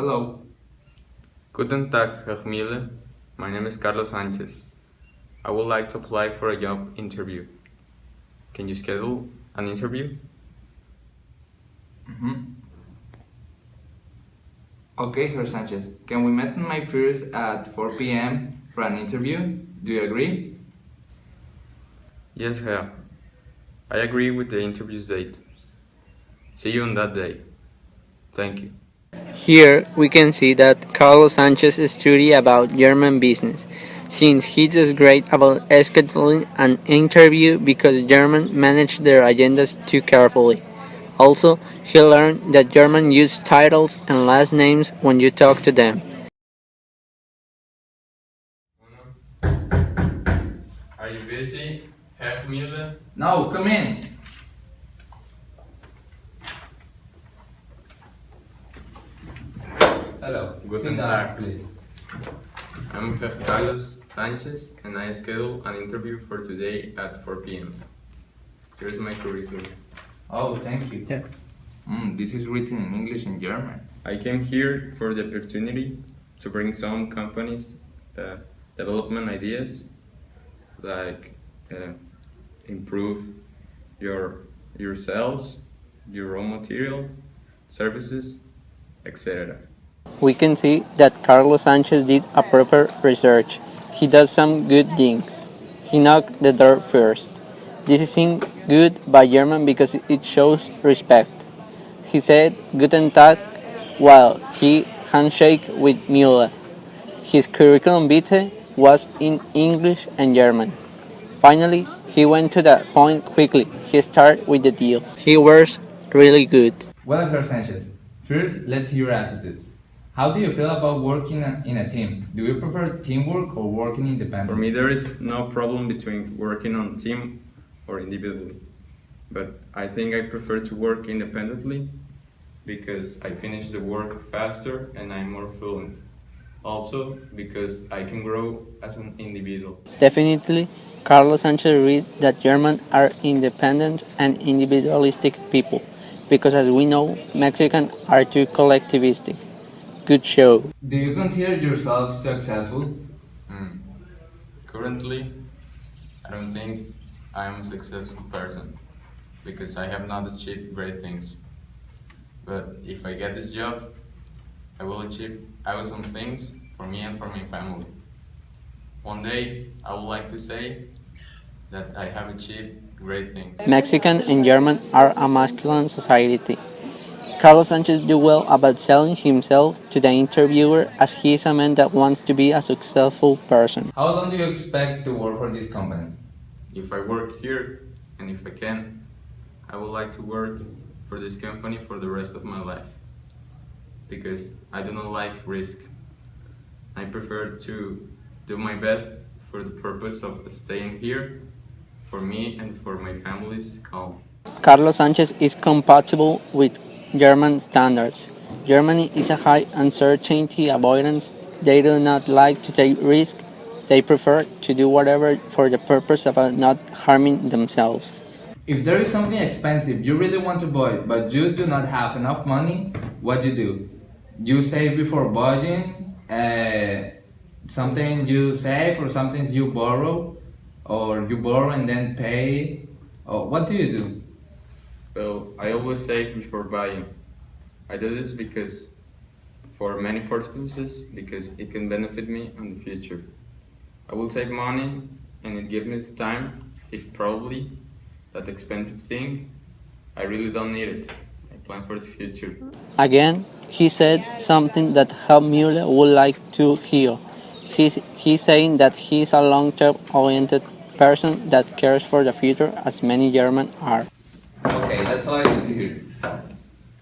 Hello. Guten Tag, Herr Mille. My name is Carlos Sanchez. I would like to apply for a job interview. Can you schedule an interview? Okay, Herr Sanchez. Can we meet my first at 4 p.m. for an interview? Do you agree? Yes, Herr. I agree with the interview date. See you on that day. Thank you. Here we can see that Carlos Sanchez studied about German business, since he does great about scheduling an interview because Germans manage their agendas too carefully. Also, he learned that Germans use titles and last names when you talk to them. Are you busy, Herr Mille? No, come in. Hello. Guten Sit down, Tag. please. I'm Herr Carlos Sanchez and I scheduled an interview for today at 4 p.m. Here's my curriculum. Oh, thank you. Yeah. This is written in English and German. I came here for the opportunity to bring some companies development ideas like improve your sales, your raw material, services, etc. We can see that Carlos Sanchez did a proper research. He does some good things. He knocked the door first. This is seen good by German because it shows respect. He said Guten Tag while he handshake with Müller. His curriculum vitae was in English and German. Finally, he went to the point quickly. He started with the deal. He was really good. Well, Herr Sanchez, first let's hear your attitudes. How do you feel about working in a team? Do you prefer teamwork or working independently? For me, there is no problem between working on team or individually, but I think I prefer to work independently because I finish the work faster and I'm more fluent. Also, because I can grow as an individual. Definitely, Carlos Sanchez read that Germans are independent and individualistic people, because as we know, Mexicans are too collectivistic. Good show. Do you consider yourself successful? Currently, I don't think I am a successful person because I have not achieved great things. But if I get this job, I will some things for me and for my family. One day, I would like to say that I have achieved great things. Mexican and German are a masculine society. Carlos Sanchez do well about selling himself to the interviewer as he is a man that wants to be a successful person. How long do you expect to work for this company? If I work here and if I can, I would like to work for this company for the rest of my life because I do not like risk. I prefer to do my best for the purpose of staying here for me and for my family's calm. Carlos Sanchez is compatible with German standards. Germany is a high uncertainty avoidance. They do not like to take risks. They prefer to do whatever for the purpose of not harming themselves. If there is something expensive you really want to buy, but you do not have enough money, what do? You save before buying, something you save or something you borrow, or you borrow and then pay, or what do you do? Well, I always save before buying. I do this because for many purposes because it can benefit me in the future. I will save money and it gives me time if probably that expensive thing I really don't need it. I plan for the future. Again, he said something that Herr Müller would like to hear. He's saying that he is a long-term oriented person that cares for the future as many Germans are. Okay, that's all I need to hear.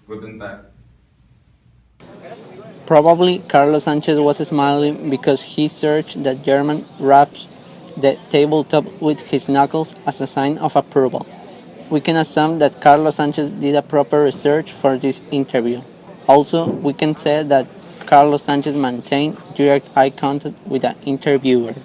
Guten Tag. Probably Carlos Sanchez was smiling because he searched that German raps the tabletop with his knuckles as a sign of approval. We can assume that Carlos Sanchez did a proper research for this interview. Also, we can say that Carlos Sanchez maintained direct eye contact with the interviewer.